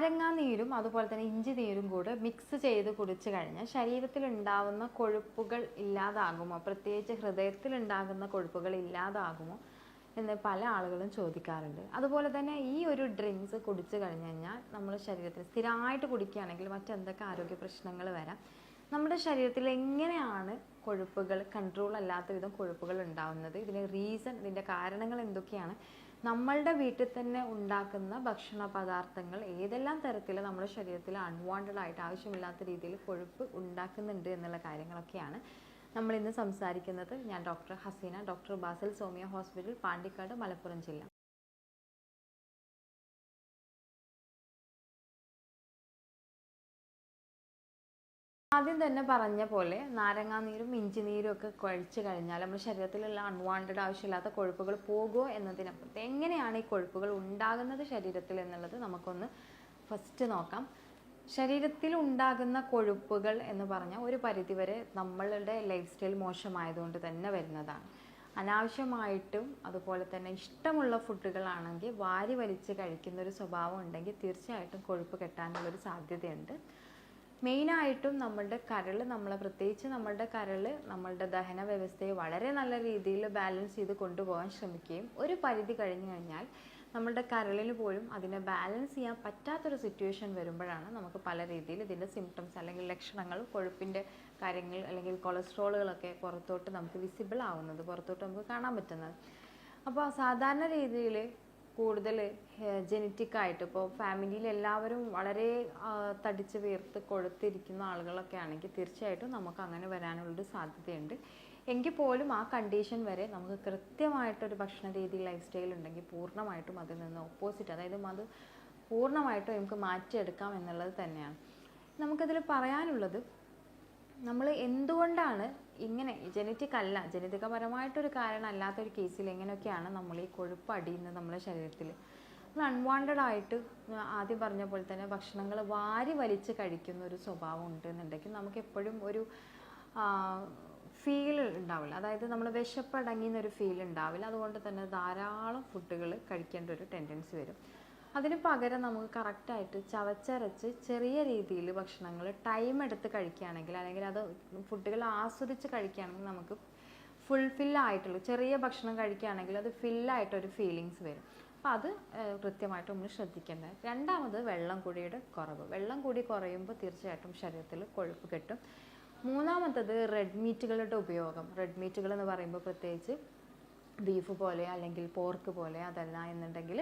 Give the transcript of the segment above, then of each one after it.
നാരങ്ങാനീരും അതുപോലെ തന്നെ ഇഞ്ചി നീരും കൂടെ മിക്സ് ചെയ്ത് കുടിച്ചു കഴിഞ്ഞാൽ ശരീരത്തിൽ ഉണ്ടാകുന്ന കൊഴുപ്പുകൾ ഇല്ലാതാകുമോ, പ്രത്യേകിച്ച് ഹൃദയത്തിൽ ഉണ്ടാകുന്ന കൊഴുപ്പുകൾ ഇല്ലാതാകുമോ എന്ന് പല ആളുകളും ചോദിക്കാറുണ്ട്. അതുപോലെ തന്നെ ഈ ഒരു ഡ്രിങ്ക്സ് കുടിച്ചു കഴിഞ്ഞു കഴിഞ്ഞാൽ നമ്മുടെ ശരീരത്തിൽ സ്ഥിരമായിട്ട് കുടിക്കുകയാണെങ്കിൽ മറ്റെന്തൊക്കെ ആരോഗ്യ പ്രശ്നങ്ങൾ വരാം, നമ്മുടെ ശരീരത്തിൽ എങ്ങനെയാണ് കൊഴുപ്പുകൾ കൺട്രോൾ അല്ലാത്ത വിധം കൊഴുപ്പുകൾ ഉണ്ടാകുന്നത്, ഇതിന് റീസൺ, ഇതിൻ്റെ കാരണങ്ങൾ എന്തൊക്കെയാണ്, നമ്മളുടെ വീട്ടിൽ തന്നെ ഉണ്ടാക്കുന്ന ഭക്ഷണ പദാർത്ഥങ്ങൾ ഏതെല്ലാം തരത്തിൽ നമ്മുടെ ശരീരത്തിൽ അൺവാണ്ടഡ് ആയിട്ട് ആവശ്യമില്ലാത്ത രീതിയിൽ കൊഴുപ്പ് ഉണ്ടാക്കുന്നുണ്ട് എന്നുള്ള കാര്യങ്ങളൊക്കെയാണ് നമ്മൾ ഇന്ന് സംസാരിക്കുന്നത്. ഞാൻ doctor Hasina, doctor Basil സോമിയ hospital, Pandikkad, Malappuram ജില്ല. ആദ്യം തന്നെ പറഞ്ഞ പോലെ നാരങ്ങാനീരും ഇഞ്ചിനീരും ഒക്കെ കഴിച്ചു കഴിഞ്ഞാൽ നമ്മുടെ ശരീരത്തിലുള്ള അൺവാണ്ടഡ് ആവശ്യമില്ലാത്ത കൊഴുപ്പുകൾ പോകുമോ എന്നതിനപ്പുറത്ത് എങ്ങനെയാണ് ഈ കൊഴുപ്പുകൾ ഉണ്ടാകുന്നത് ശരീരത്തിൽ എന്നുള്ളത് നമുക്കൊന്ന് ഫസ്റ്റ് നോക്കാം. ശരീരത്തിൽ ഉണ്ടാകുന്ന കൊഴുപ്പുകൾ എന്ന് പറഞ്ഞാൽ ഒരു പരിധിവരെ നമ്മളുടെ ലൈഫ് സ്റ്റൈൽ മോശമായതുകൊണ്ട് തന്നെ വരുന്നതാണ്. അനാവശ്യമായിട്ടും അതുപോലെ തന്നെ ഇഷ്ടമുള്ള ഫുഡുകളാണെങ്കിൽ വാരി വലിച്ച് കഴിക്കുന്ന ഒരു സ്വഭാവം ഉണ്ടെങ്കിൽ തീർച്ചയായിട്ടും കൊഴുപ്പ് കെട്ടാനുള്ളൊരു സാധ്യതയുണ്ട്. മെയിനായിട്ടും നമ്മളുടെ കരൾ, പ്രത്യേകിച്ച് നമ്മളുടെ കരൾ നമ്മളുടെ ദഹന വ്യവസ്ഥയെ വളരെ നല്ല രീതിയിൽ ബാലൻസ് ചെയ്ത് കൊണ്ടുപോകാൻ ശ്രമിക്കുകയും ഒരു പരിധി കഴിഞ്ഞു കഴിഞ്ഞാൽ നമ്മളുടെ കരളിന് പോലും അതിനെ ബാലൻസ് ചെയ്യാൻ പറ്റാത്തൊരു സിറ്റുവേഷൻ വരുമ്പോഴാണ് നമുക്ക് പല രീതിയിൽ ഇതിൻ്റെ സിംറ്റംസ് അല്ലെങ്കിൽ ലക്ഷണങ്ങൾ, കൊഴുപ്പിൻ്റെ കാര്യങ്ങൾ അല്ലെങ്കിൽ കൊളസ്ട്രോളുകളൊക്കെ പുറത്തോട്ട് നമുക്ക് വിസിബിൾ ആവുന്നത്, പുറത്തോട്ട് നമുക്ക് കാണാൻ പറ്റുന്നത്. അപ്പോൾ സാധാരണ രീതിയിൽ കൂടുതൽ ജനറ്റിക്കായിട്ട് ഇപ്പോൾ ഫാമിലിയിൽ എല്ലാവരും വളരെ തടിച്ച് വീർത്ത് കൊഴുത്തിരിക്കുന്ന ആളുകളൊക്കെ ആണെങ്കിൽ തീർച്ചയായിട്ടും നമുക്ക് അങ്ങനെ വരാനുള്ളൊരു സാധ്യതയുണ്ട്. എങ്കിൽ പോലും ആ കണ്ടീഷൻ വരെ നമുക്ക് കൃത്യമായിട്ടൊരു ഭക്ഷണ രീതി, ലൈഫ് സ്റ്റൈൽ ഉണ്ടെങ്കിൽ പൂർണ്ണമായിട്ടും അതിൽ നിന്ന് ഓപ്പോസിറ്റ്, അതായത് അത് പൂർണ്ണമായിട്ടും നമുക്ക് മാറ്റിയെടുക്കാം എന്നുള്ളത് തന്നെയാണ്. നമുക്കതിൽ പറയാനുള്ളത്, നമ്മൾ എന്തുകൊണ്ടാണ് ഇങ്ങനെ, ജനറ്റിക് അല്ല, ജനിതകപരമായിട്ടൊരു കാരണം അല്ലാത്തൊരു കേസിൽ എങ്ങനെയൊക്കെയാണ് നമ്മൾ ഈ കൊഴുപ്പ് അടിയുന്നത് നമ്മുടെ ശരീരത്തിൽ. നമ്മൾ അൺവാണ്ടഡ് ആയിട്ട് ആദ്യം പറഞ്ഞ പോലെ തന്നെ ഭക്ഷണങ്ങൾ വാരി വലിച്ച് കഴിക്കുന്ന ഒരു സ്വഭാവം ഉണ്ടെന്നുണ്ടെങ്കിൽ നമുക്ക് എപ്പോഴും ഒരു ഫീൽ ഉണ്ടാവില്ല, അതായത് നമ്മൾ വിശപ്പടങ്ങിയെന്നൊരു ഫീൽ ഉണ്ടാവില്ല. അതുകൊണ്ട് തന്നെ ധാരാളം ഫുഡുകൾ കഴിക്കേണ്ട ഒരു ടെൻഡൻസി വരും. അതിന് പകരം നമുക്ക് കറക്റ്റായിട്ട് ചവച്ചരച്ച് ചെറിയ രീതിയിൽ ഭക്ഷണങ്ങൾ ടൈം എടുത്ത് കഴിക്കുകയാണെങ്കിൽ, അല്ലെങ്കിൽ അത് ഫുഡുകൾ ആസ്വദിച്ച് കഴിക്കുകയാണെങ്കിൽ നമുക്ക് ഫുൾഫില്ലായിട്ടുള്ള ചെറിയ ഭക്ഷണം കഴിക്കുകയാണെങ്കിൽ അത് ഫില്ലായിട്ടൊരു ഫീലിങ്സ് വരും. അപ്പോൾ അത് കൃത്യമായിട്ട് നമ്മൾ ശ്രദ്ധിക്കേണ്ടത്. രണ്ടാമത് വെള്ളം കൂടിയുടെ കുറവ്. വെള്ളം കൂടി കുറയുമ്പോൾ തീർച്ചയായിട്ടും ശരീരത്തിൽ കൊഴുപ്പ് കെട്ടും. മൂന്നാമത്തത് റെഡ് മീറ്റുകളുടെ ഉപയോഗം. റെഡ് മീറ്റുകൾ എന്ന് പറയുമ്പോൾ പ്രത്യേകിച്ച് ബീഫ് പോലെ അല്ലെങ്കിൽ പോർക്ക് പോലെ, അതല്ല എന്നുണ്ടെങ്കിൽ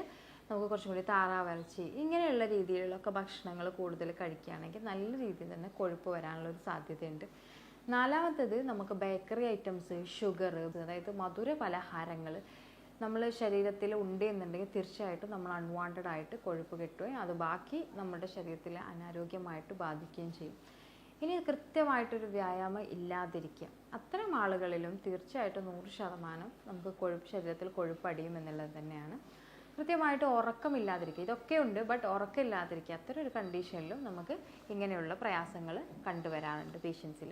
നമുക്ക് കുറച്ചും കൂടി താറാവിറച്ചി, ഇങ്ങനെയുള്ള രീതിയിലൊക്കെ ഭക്ഷണങ്ങൾ കൂടുതൽ കഴിക്കുകയാണെങ്കിൽ നല്ല രീതിയിൽ തന്നെ കൊഴുപ്പ് വരാനുള്ളൊരു സാധ്യതയുണ്ട്. നാലാമത്തത് നമുക്ക് ബേക്കറി ഐറ്റംസ്, ഷുഗർ, അതായത് മധുര പലഹാരങ്ങൾ നമ്മൾ ശരീരത്തിൽ ഉണ്ട് എന്നുണ്ടെങ്കിൽ തീർച്ചയായിട്ടും നമ്മൾ അൺവാണ്ടഡ് ആയിട്ട് കൊഴുപ്പ് കെട്ടുകയും അത് ബാക്കി നമ്മുടെ ശരീരത്തിൽ അനാരോഗ്യമായിട്ട് ബാധിക്കുകയും ചെയ്യും. ഇനി കൃത്യമായിട്ടൊരു വ്യായാമം ഇല്ലാതിരിക്കുക, അത്തരം ആളുകളിലും തീർച്ചയായിട്ടും 100% നമുക്ക് ശരീരത്തിൽ കൊഴുപ്പടിയും എന്നുള്ളത് തന്നെയാണ്. കൃത്യമായിട്ട് ഉറക്കമില്ലാതിരിക്കുക, ഇതൊക്കെ ഉണ്ട്, ബട്ട് ഉറക്കമില്ലാതിരിക്കുക, അത്തരം ഒരു കണ്ടീഷനിലും നമുക്ക് ഇങ്ങനെയുള്ള പ്രയാസങ്ങൾ കണ്ടുവരാറുണ്ട് പേഷ്യൻസിൽ.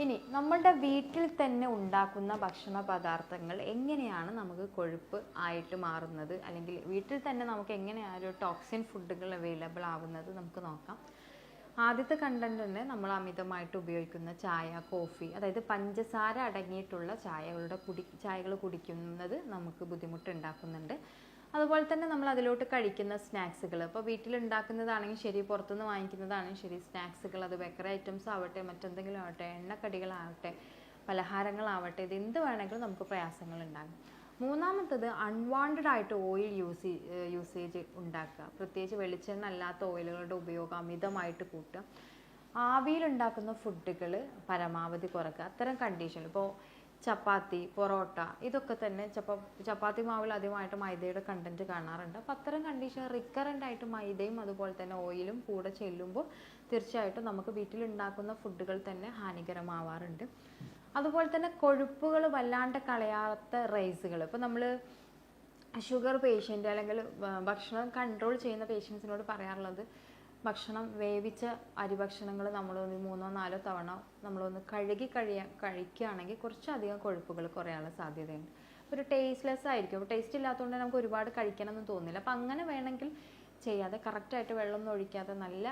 ഇനി നമ്മളുടെ വീട്ടിൽ തന്നെ ഉണ്ടാക്കുന്ന ഭക്ഷണ പദാർത്ഥങ്ങൾ എങ്ങനെയാണ് നമുക്ക് കൊഴുപ്പ് ആയിട്ട് മാറുന്നത്, അല്ലെങ്കിൽ വീട്ടിൽ തന്നെ നമുക്ക് എങ്ങനെയാണ് ഒരു ടോക്സിൻ ഫുഡുകൾ അവൈലബിൾ ആവുന്നത് നമുക്ക് നോക്കാം. ആദ്യത്തെ കണ്ടന്റ് തന്നെ നമ്മൾ അമിതമായിട്ട് ഉപയോഗിക്കുന്ന ചായ, കോഫി, അതായത് പഞ്ചസാര അടങ്ങിയിട്ടുള്ള ചായകൾ കുടിക്കുന്നത് നമുക്ക് ബുദ്ധിമുട്ടുണ്ടാക്കുന്നുണ്ട്. അതുപോലെ തന്നെ നമ്മൾ അതിലോട്ട് കഴിക്കുന്ന സ്നാക്സുകൾ, ഇപ്പോൾ വീട്ടിലുണ്ടാക്കുന്നതാണെങ്കിൽ ശരി, പുറത്തുനിന്ന് വാങ്ങിക്കുന്നതാണെങ്കിൽ ശരി, സ്നാക്സുകൾ, അത് ബേക്കറി ഐറ്റംസ് ആവട്ടെ, മറ്റെന്തെങ്കിലും ആവട്ടെ, എണ്ണക്കടികളാവട്ടെ, പലഹാരങ്ങളാവട്ടെ, ഇത് എന്ത് വേണമെങ്കിലും നമുക്ക് പ്രയാസങ്ങൾ ഉണ്ടാകും. മൂന്നാമത്തത് അൺവാണ്ടഡ് ആയിട്ട് ഓയിൽ യൂസേജ് ഉണ്ടാക്കുക, പ്രത്യേകിച്ച് വെളിച്ചെണ്ണ അല്ലാത്ത ഓയിലുകളുടെ ഉപയോഗം അമിതമായിട്ട് കൂട്ടുക. ആവിയിലുണ്ടാക്കുന്ന ഫുഡുകൾ പരമാവധി കുറക്കുക. അത്തരം കണ്ടീഷനിൽ ഇപ്പോൾ ചപ്പാത്തി, പൊറോട്ട, ഇതൊക്കെ തന്നെ ചപ്പാത്തി മാവിൽ അധികമായിട്ട് മൈദയുടെ കണ്ടന്റ് കാണാറുണ്ട്. അപ്പോൾ അത്തരം കണ്ടീഷൻ റിക്കറൻ്റ് ആയിട്ട് മൈദയും അതുപോലെ തന്നെ ഓയിലും കൂടെ ചെല്ലുമ്പോൾ തീർച്ചയായിട്ടും നമുക്ക് വീട്ടിലുണ്ടാക്കുന്ന ഫുഡുകൾ തന്നെ ഹാനികരമാവാറുണ്ട്. അതുപോലെ തന്നെ കൊഴുപ്പുകൾ വല്ലാണ്ട് കളയാത്ത റൈസുകൾ, ഇപ്പോൾ നമ്മൾ ഷുഗർ പേഷ്യൻ്റ് അല്ലെങ്കിൽ ഭക്ഷണം കൺട്രോൾ ചെയ്യുന്ന പേഷ്യൻസിനോട് പറയാറുള്ളത്, ഭക്ഷണം വേവിച്ച അരിഭക്ഷണങ്ങൾ നമ്മളൊന്ന് 3-4 തവണ നമ്മളൊന്ന് കഴിക്കുകയാണെങ്കിൽ കുറച്ചധികം കൊഴുപ്പുകൾ കുറയാനുള്ള സാധ്യതയുണ്ട്. ഒരു ടേസ്റ്റ്ലെസ് ആയിരിക്കും, ടേസ്റ്റ് ഇല്ലാത്തതുകൊണ്ട് നമുക്ക് ഒരുപാട് കഴിക്കണമെന്ന് തോന്നില്ല. അപ്പം അങ്ങനെ വേണമെങ്കിൽ ചെയ്യാതെ കറക്റ്റായിട്ട് വെള്ളമൊന്നും ഒഴിക്കാതെ നല്ല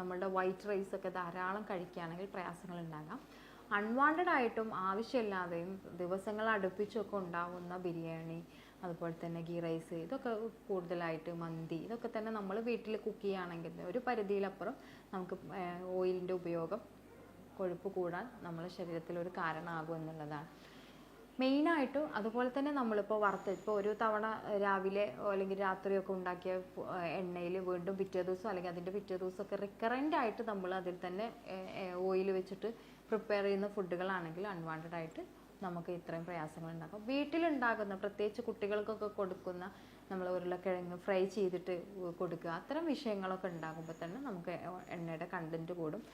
നമ്മളുടെ വൈറ്റ് റൈസ് ഒക്കെ ധാരാളം കഴിക്കുകയാണെങ്കിൽ പ്രയാസങ്ങൾ ഉണ്ടാകാം. അൺവാണ്ടഡ് ആയിട്ടും ആവശ്യമില്ലാതെയും ദിവസങ്ങൾ അടുപ്പിച്ചൊക്കെ ഉണ്ടാകുന്ന ബിരിയാണി, അതുപോലെ തന്നെ ഗീ റൈസ്, ഇതൊക്കെ കൂടുതലായിട്ട് മന്തി, ഇതൊക്കെ തന്നെ നമ്മൾ വീട്ടിൽ കുക്ക് ചെയ്യുകയാണെങ്കിൽ ഒരു പരിധിയിലപ്പുറം നമുക്ക് ഓയിലിൻ്റെ ഉപയോഗം കൊഴുപ്പ് കൂടാൻ നമ്മുടെ ശരീരത്തിൽ ഒരു കാരണമാകും എന്നുള്ളതാണ് മെയിനായിട്ടും. അതുപോലെ തന്നെ നമ്മളിപ്പോൾ ഇപ്പോൾ ഒരു തവണ രാവിലെ അല്ലെങ്കിൽ രാത്രിയൊക്കെ ഉണ്ടാക്കിയ എണ്ണയിൽ വീണ്ടും പിറ്റേ ദിവസം അല്ലെങ്കിൽ അതിൻ്റെ പിറ്റേ ദിവസമൊക്കെ റിക്കറൻ്റ് ആയിട്ട് നമ്മൾ അതിൽ തന്നെ ഓയിൽ വെച്ചിട്ട് പ്രിപ്പയർ ചെയ്യുന്ന ഫുഡുകളാണെങ്കിൽ അൺവാണ്ടഡ് ആയിട്ട് നമുക്ക് ഇത്രയും പ്രയാസങ്ങൾ ഉണ്ടാക്കും. വീട്ടിലുണ്ടാകുന്ന പ്രത്യേകിച്ച് കുട്ടികൾക്കൊക്കെ കൊടുക്കുന്ന നമ്മൾ ഉരുളക്കിഴങ്ങ് ഫ്രൈ ചെയ്തിട്ട് കൊടുക്കുക, അത്തരം വിഷയങ്ങളൊക്കെ ഉണ്ടാകുമ്പോൾ തന്നെ നമുക്ക് എണ്ണയുടെ കണ്ടൻറ്റ് കൂടും.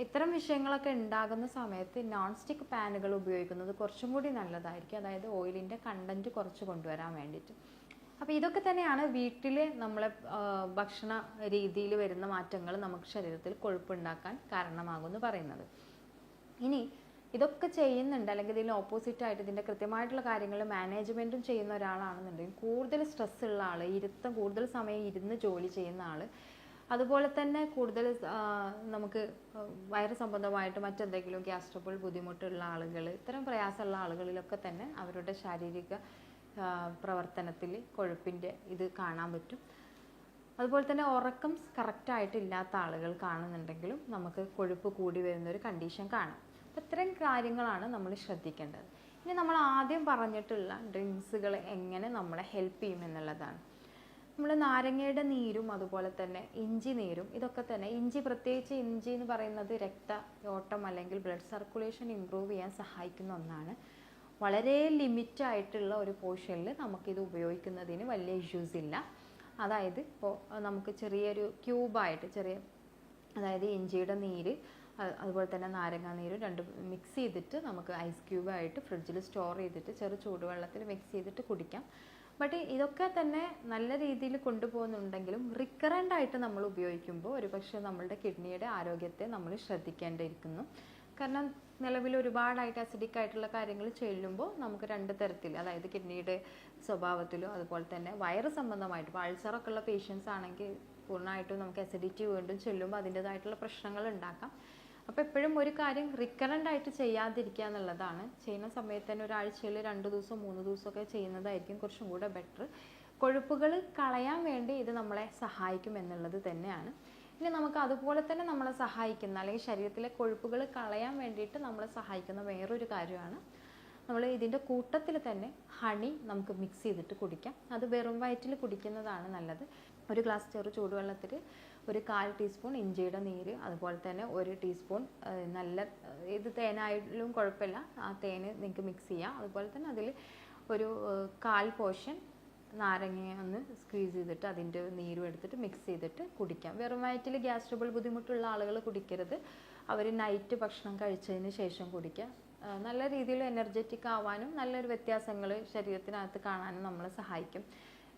ഇത്തരം വിഷയങ്ങളൊക്കെ ഉണ്ടാകുന്ന സമയത്ത് നോൺ സ്റ്റിക്ക് പാനുകൾ ഉപയോഗിക്കുന്നത് കുറച്ചും കൂടി നല്ലതായിരിക്കും, അതായത് ഓയിലിൻ്റെ കണ്ടൻറ്റ് കുറച്ച് കൊണ്ടുവരാൻ വേണ്ടിയിട്ട്. അപ്പോൾ ഇതൊക്കെ തന്നെയാണ് വീട്ടിൽ നമ്മളെ ഭക്ഷണ രീതിയിൽ വരുന്ന മാറ്റങ്ങൾ നമുക്ക് ശരീരത്തിൽ കൊഴുപ്പുണ്ടാക്കാൻ കാരണമാകുമെന്ന് പറയുന്നത്. ഇനി ഇതൊക്കെ ചെയ്യുന്നുണ്ട് അല്ലെങ്കിൽ ഇതിന് ഓപ്പോസിറ്റായിട്ട് ഇതിൻ്റെ കൃത്യമായിട്ടുള്ള കാര്യങ്ങൾ മാനേജ്മെൻറ്റും ചെയ്യുന്ന ഒരാളാണെന്നുണ്ടെങ്കിൽ, കൂടുതൽ സ്ട്രെസ് ഉള്ള ആൾ, കൂടുതൽ സമയം ഇരുന്ന് ജോലി ചെയ്യുന്ന ആൾ, അതുപോലെ തന്നെ കൂടുതൽ നമുക്ക് വയറ് സംബന്ധമായിട്ട് മറ്റെന്തെങ്കിലും ഗ്യാസ്ട്രബിൾ ബുദ്ധിമുട്ടുള്ള ആളുകൾ, ഇത്തരം പ്രയാസമുള്ള ആളുകളിലൊക്കെ തന്നെ അവരുടെ ശാരീരിക പ്രവർത്തനത്തിൽ കൊഴുപ്പിൻ്റെ ഇത് കാണാൻ പറ്റും. അതുപോലെ തന്നെ ഉറക്കം കറക്റ്റായിട്ടില്ലാത്ത ആളുകൾ കാണുന്നുണ്ടെങ്കിലും നമുക്ക് കൊഴുപ്പ് കൂടി വരുന്നൊരു കണ്ടീഷൻ കാണാം. അപ്പോൾ ഇത്തരം കാര്യങ്ങളാണ് നമ്മൾ ശ്രദ്ധിക്കേണ്ടത്. ഇനി നമ്മൾ ആദ്യം പറഞ്ഞിട്ടുള്ള ഡ്രിങ്ക്സുകൾ എങ്ങനെ നമ്മളെ ഹെൽപ്പ് ചെയ്യും എന്നുള്ളതാണ്. നമ്മൾ നാരങ്ങയുടെ നീരും അതുപോലെ തന്നെ ഇഞ്ചി നീരും, ഇതൊക്കെ തന്നെ പ്രത്യേകിച്ച് ഇഞ്ചി എന്ന് പറയുന്നത് രക്തയോട്ടം അല്ലെങ്കിൽ ബ്ലഡ് സർക്കുലേഷൻ ഇമ്പ്രൂവ് ചെയ്യാൻ സഹായിക്കുന്ന ഒന്നാണ്. വളരെ ലിമിറ്റായിട്ടുള്ള ഒരു പോർഷനിൽ നമുക്കിത് ഉപയോഗിക്കുന്നതിന് വലിയ ഇഷ്യൂസ് ഇല്ല. അതായത് ഇപ്പോൾ നമുക്ക് ചെറിയൊരു ക്യൂബായിട്ട് അതായത് ഇഞ്ചിയുടെ നീര് അതുപോലെ തന്നെ നാരങ്ങ നീരും രണ്ടും മിക്സ് ചെയ്തിട്ട് നമുക്ക് ഐസ് ക്യൂബായിട്ട് ഫ്രിഡ്ജിൽ സ്റ്റോർ ചെയ്തിട്ട് ചൂടുവെള്ളത്തിൽ മിക്സ് ചെയ്തിട്ട് കുടിക്കാം. ബട്ട് ഇതൊക്കെ തന്നെ നല്ല രീതിയിൽ കൊണ്ടുപോകുന്നുണ്ടെങ്കിലും റിക്കറൻ്റ് ആയിട്ട് നമ്മൾ ഉപയോഗിക്കുമ്പോൾ ഒരുപക്ഷെ നമ്മളുടെ കിഡ്നിയുടെ ആരോഗ്യത്തെ നമ്മൾ ശ്രദ്ധിക്കേണ്ടിയിരിക്കുന്നു. കാരണം നിലവിൽ ഒരുപാടായിട്ട് അസിഡിക് ആയിട്ടുള്ള കാര്യങ്ങൾ ചെല്ലുമ്പോൾ നമുക്ക് രണ്ട് തരത്തിൽ, അതായത് കിഡ്നിയുടെ സ്വഭാവത്തിലും അതുപോലെ തന്നെ വയറ് സംബന്ധമായിട്ട് അൾസറൊക്കെ ഉള്ള പേഷ്യൻസ് ആണെങ്കിൽ പൂർണ്ണമായിട്ടും നമുക്ക് അസിഡിറ്റി വീണ്ടും ചെല്ലുമ്പോൾ അതിൻ്റെതായിട്ടുള്ള പ്രശ്നങ്ങൾ ഉണ്ടാക്കാം. അപ്പോൾ എപ്പോഴും ഒരു കാര്യം റിക്കറൻ്റ് ആയിട്ട് ചെയ്യാതിരിക്കുക എന്നുള്ളതാണ്. ചെയ്യുന്ന സമയത്ത് തന്നെ ഒരാഴ്ചയിൽ 2 ദിവസം 3 ദിവസമൊക്കെ ചെയ്യുന്നതായിരിക്കും കുറച്ചും കൂടെ ബെറ്റർ. കൊഴുപ്പുകൾ കളയാൻ വേണ്ടി ഇത് നമ്മളെ സഹായിക്കും എന്നുള്ളത് തന്നെയാണ്. ഇനി നമുക്ക് അതുപോലെ തന്നെ നമ്മളെ സഹായിക്കുന്ന അല്ലെങ്കിൽ ശരീരത്തിലെ കൊഴുപ്പുകൾ കളയാൻ വേണ്ടിയിട്ട് നമ്മളെ സഹായിക്കുന്ന വേറൊരു കാര്യമാണ്, നമ്മൾ ഇതിൻ്റെ കൂട്ടത്തിൽ തന്നെ ഹണി നമുക്ക് മിക്സ് ചെയ്തിട്ട് കുടിക്കാം. അത് വെറും വയറ്റിൽ കുടിക്കുന്നതാണ് നല്ലത്. ഒരു ഗ്ലാസ് ചൂടുവെള്ളത്തിൽ 1/4 ടീസ്പൂൺ ഇഞ്ചിയുടെ നീര്, അതുപോലെ തന്നെ 1 ടീസ്പൂൺ നല്ല ഇത് തേനായാലും കുഴപ്പമില്ല, ആ തേന് നിങ്ങൾക്ക് മിക്സ് ചെയ്യാം. അതുപോലെ തന്നെ അതിൽ ഒരു 1/4 പോർഷൻ നാരങ്ങ ഒന്ന് സ്ക്വീസ് ചെയ്തിട്ട് അതിൻ്റെ നീരും എടുത്തിട്ട് മിക്സ് ചെയ്തിട്ട് കുടിക്കാം. വെറും വയറ്റിൽ ഗ്യാസ്ട്രബിൾ ബുദ്ധിമുട്ടുള്ള ആളുകൾ കുടിക്കരുത്. അവർ നൈറ്റ് ഭക്ഷണം കഴിച്ചതിന് ശേഷം കുടിക്കുക. നല്ല രീതിയിൽ എനർജറ്റിക് ആവാനും നല്ലൊരു വ്യത്യാസങ്ങൾ ശരീരത്തിനകത്ത് കാണാനും നമ്മളെ സഹായിക്കും.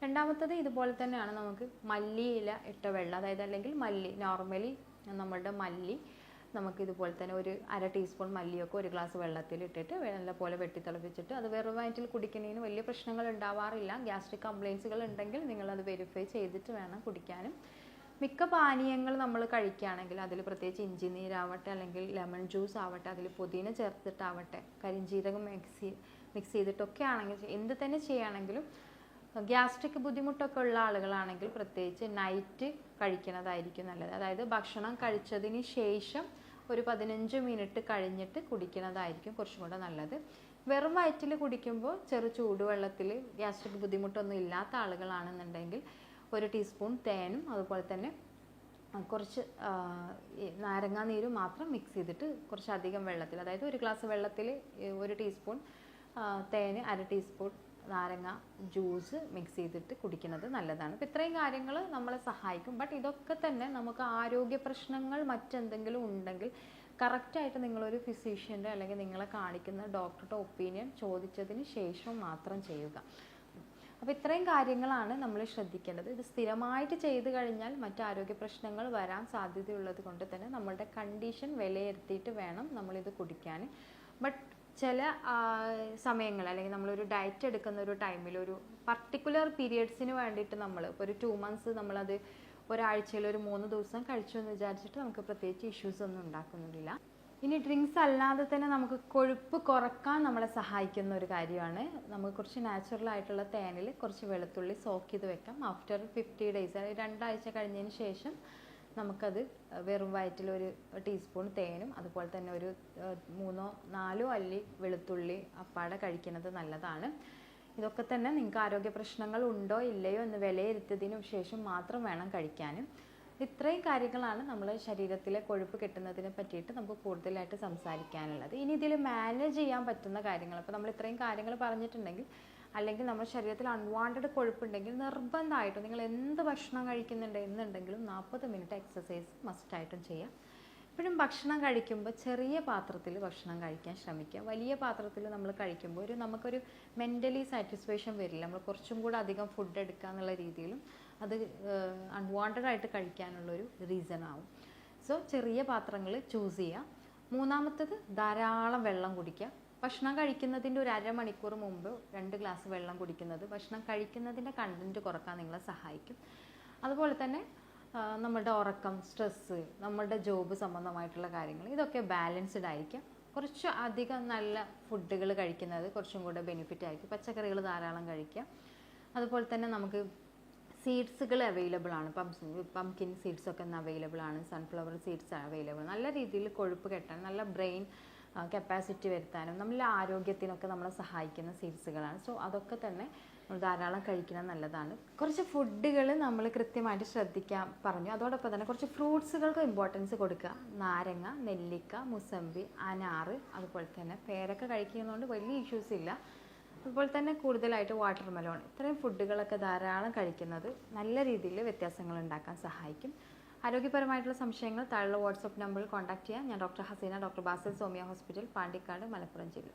രണ്ടാമത്തത് ഇതുപോലെ തന്നെയാണ്, നമുക്ക് മല്ലിയില ഇട്ട വെള്ളം, അതായത് അല്ലെങ്കിൽ മല്ലി നോർമലി നമ്മളുടെ മല്ലി നമുക്ക് ഇതുപോലെ തന്നെ 1/2 ടീസ്പൂൺ മല്ലിയൊക്കെ 1 ഗ്ലാസ് വെള്ളത്തിൽ ഇട്ടിട്ട് നല്ലപോലെ വെട്ടിത്തിളപ്പിച്ചിട്ട് അത് വെറും വയറ്റിൽ കുടിക്കുന്നതിന് വലിയ പ്രശ്നങ്ങൾ ഉണ്ടാവാറില്ല. ഗ്യാസ്ട്രിക് കംപ്ലയിൻസുകൾ ഉണ്ടെങ്കിൽ നിങ്ങളത് വെരിഫൈ ചെയ്തിട്ട് വേണം കുടിക്കാനും. മിക്ക പാനീയങ്ങൾ നമ്മൾ കഴിക്കുകയാണെങ്കിൽ അതിൽ പ്രത്യേകിച്ച് ഇഞ്ചി നീരാവട്ടെ അല്ലെങ്കിൽ ലെമൺ ജ്യൂസ് ആവട്ടെ, അതിൽ പുതിന ചേർത്തിട്ടാവട്ടെ, കരിഞ്ജീരകം മിക്സ് ചെയ്തിട്ടൊക്കെ ആണെങ്കിൽ എന്ത് തന്നെ ചെയ്യുകയാണെങ്കിലും ഗ്യാസ്ട്രിക് ബുദ്ധിമുട്ടൊക്കെ ഉള്ള ആളുകളാണെങ്കിൽ പ്രത്യേകിച്ച് നൈറ്റ് കഴിക്കുന്നതായിരിക്കും നല്ലത്. അതായത് ഭക്ഷണം കഴിച്ചതിന് ശേഷം ഒരു 15 മിനിറ്റ് കഴിഞ്ഞിട്ട് കുടിക്കുന്നതായിരിക്കും കുറച്ചും കൂടെ നല്ലത്. വെറും വയറ്റിൽ കുടിക്കുമ്പോൾ ചൂടുവെള്ളത്തിൽ ഗ്യാസ്ട്രിക് ബുദ്ധിമുട്ടൊന്നും ഇല്ലാത്ത ആളുകളാണെന്നുണ്ടെങ്കിൽ 1 ടീസ്പൂൺ തേനും അതുപോലെ തന്നെ കുറച്ച് നാരങ്ങാ നീരും മാത്രം മിക്സ് ചെയ്തിട്ട് കുറച്ചധികം വെള്ളത്തിൽ, അതായത് 1 ഗ്ലാസ് വെള്ളത്തിൽ 1 ടീസ്പൂൺ തേന്, 1/2 ടീസ്പൂൺ നാരങ്ങ ജ്യൂസ് മിക്സ് ചെയ്തിട്ട് കുടിക്കുന്നത് നല്ലതാണ്. അപ്പോൾ ഇത്രയും കാര്യങ്ങൾ നമ്മളെ സഹായിക്കും. ബട്ട് ഇതൊക്കെ തന്നെ നമുക്ക് ആരോഗ്യ പ്രശ്നങ്ങൾ മറ്റെന്തെങ്കിലും ഉണ്ടെങ്കിൽ കറക്റ്റായിട്ട് നിങ്ങളൊരു ഫിസിഷ്യൻ്റെ അല്ലെങ്കിൽ നിങ്ങളെ കാണിക്കുന്ന ഡോക്ടറുടെ ഒപ്പീനിയൻ ചോദിച്ചതിന് ശേഷം മാത്രം ചെയ്യുക. അപ്പോൾ ഇത്രയും കാര്യങ്ങളാണ് നമ്മൾ ശ്രദ്ധിക്കേണ്ടത്. ഇത് സ്ഥിരമായിട്ട് ചെയ്തു കഴിഞ്ഞാൽ മറ്റ് ആരോഗ്യ പ്രശ്നങ്ങൾ വരാൻ സാധ്യതയുള്ളത് കൊണ്ട് തന്നെ നമ്മളുടെ കണ്ടീഷൻ വിലയിരുത്തിയിട്ട് വേണം നമ്മളിത് കുടിക്കാൻ. ബട്ട് ചില സമയങ്ങൾ അല്ലെങ്കിൽ നമ്മളൊരു ഡയറ്റ് എടുക്കുന്ന ഒരു ടൈമിൽ ഒരു പർട്ടിക്കുലർ പീരിയഡ്സിന് വേണ്ടിയിട്ട് നമ്മൾ ഇപ്പോൾ ഒരു 2 മന്ത്സ് നമ്മളത് ഒരാഴ്ചയിൽ ഒരു 3 ദിവസം കഴിച്ചു എന്ന് വിചാരിച്ചിട്ട് നമുക്ക് പ്രത്യേകിച്ച് ഇഷ്യൂസ് ഒന്നും ഉണ്ടാക്കുന്നില്ല. ഇനി ഡ്രിങ്ക്സ് അല്ലാതെ തന്നെ നമുക്ക് കൊഴുപ്പ് കുറക്കാൻ നമ്മളെ സഹായിക്കുന്ന ഒരു കാര്യമാണ്, നമുക്ക് കുറച്ച് നാച്ചുറൽ ആയിട്ടുള്ള തേനിൽ കുറച്ച് വെളുത്തുള്ളി സോക്ക് ചെയ്ത് വെക്കാം. ആഫ്റ്റർ 50 ഡേയ്സ് അതായത് 2 ആഴ്ച കഴിഞ്ഞതിന് ശേഷം നമുക്കത് വെറും വയറ്റിൽ ഒരു ടീസ്പൂൺ തേനും അതുപോലെ തന്നെ ഒരു 3-4 അല്ലി വെളുത്തുള്ളി അപ്പാടെ കഴിക്കുന്നത് നല്ലതാണ്. ഇതൊക്കെ തന്നെ നിങ്ങൾക്ക് ആരോഗ്യ പ്രശ്നങ്ങൾ ഉണ്ടോ ഇല്ലയോ എന്ന് വിലയിരുത്തിയതിനു ശേഷം മാത്രം വേണം കഴിക്കാനും. ഇത്രയും കാര്യങ്ങളാണ് നമ്മുടെ ശരീരത്തിലെ കൊഴുപ്പ് കിട്ടുന്നതിനെ പറ്റിയിട്ട് നമുക്ക് കൂടുതലായിട്ട് സംസാരിക്കാനുള്ളത്. ഇനി ഇതിൽ മാനേജ് ചെയ്യാൻ പറ്റുന്ന കാര്യങ്ങൾ, അപ്പോൾ നമ്മൾ ഇത്രയും കാര്യങ്ങൾ പറഞ്ഞിട്ടുണ്ടെങ്കിൽ അല്ലെങ്കിൽ നമ്മുടെ ശരീരത്തിൽ അൺവാണ്ടഡ് കൊഴുപ്പുണ്ടെങ്കിൽ നിർബന്ധമായിട്ടും നിങ്ങൾ എന്ത് ഭക്ഷണം കഴിക്കുന്നുണ്ടെന്നുണ്ടെങ്കിലും 40 മിനിറ്റ് എക്സസൈസ് മസ്റ്റായിട്ടും ചെയ്യാം. എപ്പോഴും ഭക്ഷണം കഴിക്കുമ്പോൾ ചെറിയ പാത്രത്തിൽ ഭക്ഷണം കഴിക്കാൻ ശ്രമിക്കുക. വലിയ പാത്രത്തിൽ നമ്മൾ കഴിക്കുമ്പോൾ നമുക്കൊരു മെൻ്റലി സാറ്റിസ്ഫാക്ഷൻ വരില്ല. നമ്മൾ കുറച്ചും കൂടെ അധികം ഫുഡ് എടുക്കുക എന്നുള്ള രീതിയിലും അത് അൺവാണ്ടഡ് ആയിട്ട് കഴിക്കാനുള്ളൊരു റീസൺ ആവും. സോ ചെറിയ പാത്രങ്ങൾ ചൂസ് ചെയ്യുക. മൂന്നാമത്തത് ധാരാളം വെള്ളം കുടിക്കുക. ഭക്ഷണം കഴിക്കുന്നതിൻ്റെ ഒരു അരമണിക്കൂർ മുമ്പ് 2 ഗ്ലാസ് വെള്ളം കുടിക്കുന്നത് ഭക്ഷണം കഴിക്കുന്നതിൻ്റെ കണ്ടൻറ്റ് കുറക്കാൻ നിങ്ങളെ സഹായിക്കും. അതുപോലെ തന്നെ നമ്മുടെ ഉറക്കം, സ്ട്രെസ്സ്, നമ്മുടെ ജോബ് സംബന്ധമായിട്ടുള്ള കാര്യങ്ങൾ ഇതൊക്കെ ബാലൻസ്ഡ് ആയിരിക്കും. കുറച്ച് അധികം നല്ല ഫുഡുകൾ കഴിക്കുന്നത് കുറച്ചും കൂടെ ബെനിഫിറ്റ് ആയിരിക്കും. പച്ചക്കറികൾ ധാരാളം കഴിക്കുക. അതുപോലെ തന്നെ നമുക്ക് സീഡ്സുകൾ അവൈലബിൾ ആണ്. പംകിൻ സീഡ്സൊക്കെ അവൈലബിൾ ആണ്. Sunflower seeds available. നല്ല രീതിയിൽ കൊഴുപ്പ് കെട്ടാൻ, നല്ല ബ്രെയിൻ കപ്പാസിറ്റി വരുത്താനും നമ്മുടെ ആരോഗ്യത്തിനൊക്കെ നമ്മളെ സഹായിക്കുന്ന സീഡ്സുകളാണ്. സോ അതൊക്കെ തന്നെ ധാരാളം കഴിക്കുന്നത് നല്ലതാണ്. കുറച്ച് ഫുഡുകൾ നമ്മൾ കൃത്യമായിട്ട് ശ്രദ്ധിക്കാൻ പറഞ്ഞു. അതോടൊപ്പം തന്നെ കുറച്ച് ഫ്രൂട്ട്സുകൾക്ക് ഇമ്പോർട്ടൻസ് കൊടുക്കുക. നാരങ്ങ, നെല്ലിക്ക, മുസമ്പി, അനാറ്, അതുപോലെ തന്നെ പേരക്ക കഴിക്കുന്നതുകൊണ്ട് വലിയ ഇഷ്യൂസ് ഇല്ല. അതുപോലെ തന്നെ കൂടുതലായിട്ട് വാട്ടർ മെലോൺ, ഇത്രയും ഫുഡുകളൊക്കെ ധാരാളം കഴിക്കുന്നത് നല്ല രീതിയിൽ വ്യത്യാസങ്ങൾ ഉണ്ടാക്കാൻ സഹായിക്കും. ആരോഗ്യപരമായിട്ടുള്ള സംശയങ്ങൾ താഴെയുള്ള വാട്സപ്പ് നമ്പറിൽ കോൺടാക്ട് ചെയ്യാം. ഞാൻ doctor Hasina, doctor Basil സോമിയ hospital, Pandikkad, Malappuram ജില്ല.